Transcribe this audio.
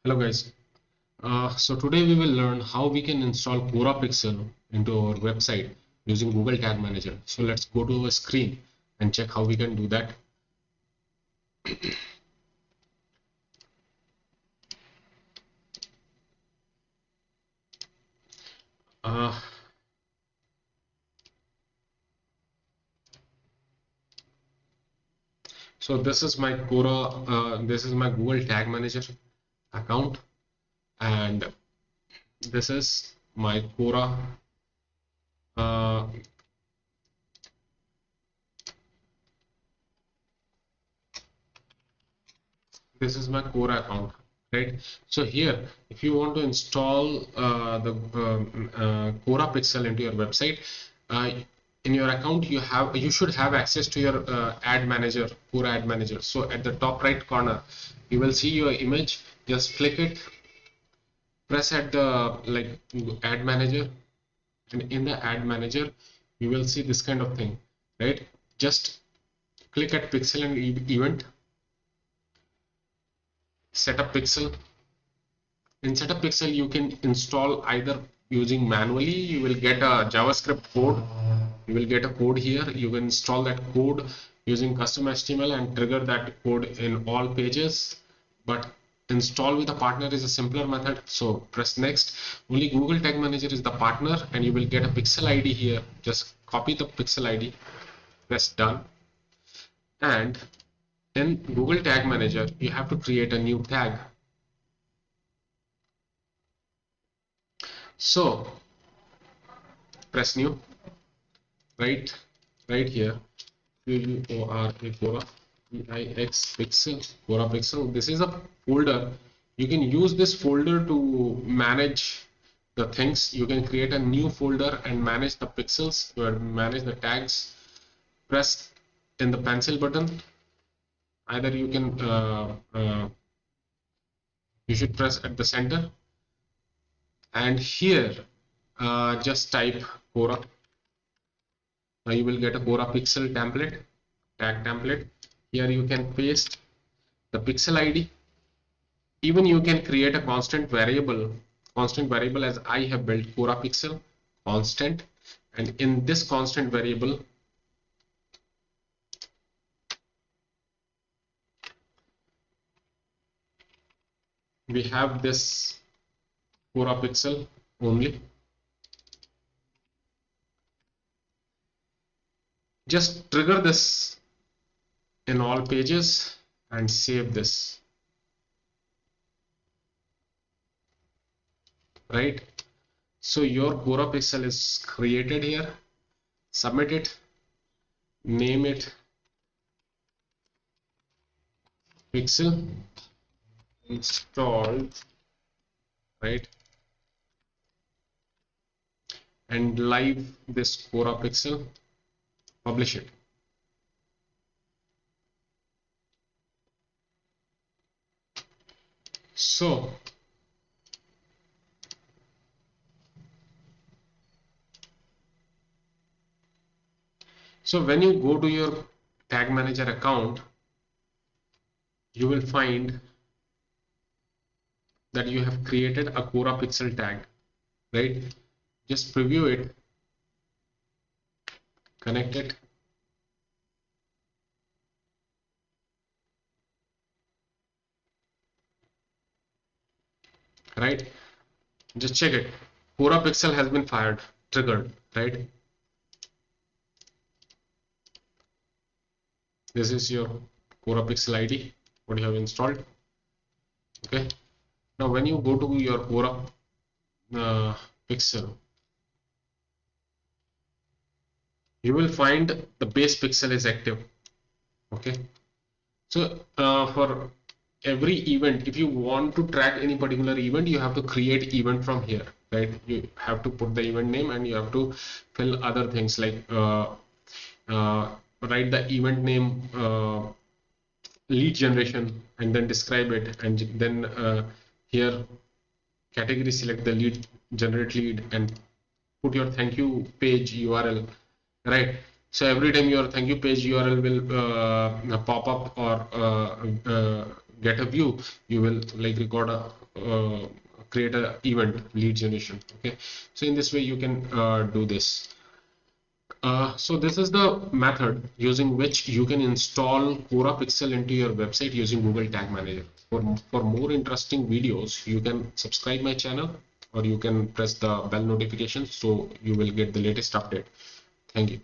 Hello guys. So today we will learn how we can install Quora Pixel into our website using Google Tag Manager. So let's go to our screen and check how we can do that. Uh, so this is my this is my Google Tag Manager account, and this is my Quora. Uh, this is my Quora account, right? So here, if you want to install the Quora Pixel into your website, uh, in your account you should have access to your ad manager, Quora Ad Manager. So at the top right corner, you will see your image. Just click it, press at the Ad Manager, and in the Ad Manager, you will see this kind of thing, right? Just click at Pixel and Event, Setup Pixel. In Setup Pixel, you can install either using manually. You will get a JavaScript code. You will get a code here. You can install that code using custom HTML and trigger that code in all pages. But install with a partner is a simpler method. So press next. Only Google Tag Manager is the partner, and you will get a pixel ID here. Just copy the pixel ID, press done. And in Google Tag Manager, you have to create a new tag. So press new, right here, Quora Pixel. This is a folder. You can use this folder to manage the things. You can create a new folder and manage the pixels, or manage the tags. Press in the pencil button. Either you can you should press at the center, and here just type Quora. Now you will get a Quora Pixel template, tag template. Here you can paste the pixel ID. Even you can create a constant variable as I have built Quora Pixel constant, and in this constant variable, we have this Quora Pixel only. Just trigger this in all pages and save this, right? So your Quora Pixel is created here. Submit it, name it Pixel installed, right? And live this Quora Pixel, publish it. So when you go to your Tag Manager account, you will find that you have created a Quora Pixel tag, right? Just preview it, connect it, right? Just check it. Quora Pixel has been fired, triggered, right? This is your Quora Pixel ID, what you have installed. Okay. Now when you go to your Quora Pixel, you will find the base pixel is active. Okay. So for every event, if you want to track any particular event, you have to create event from here, right? You have to put the event name, and you have to fill other things like write the event name, lead generation, and then describe it, and then here category, select the lead, generate lead, and put your thank you page URL, right? So every time your thank you page URL will pop up, or get a view, you will like record a create a event lead generation. Okay, so in this way you can do this. So this is the method using which you can install Quora Pixel into your website using Google Tag Manager. For more interesting videos, you can subscribe my channel, or you can press the bell notification so you will get the latest update. Thank you.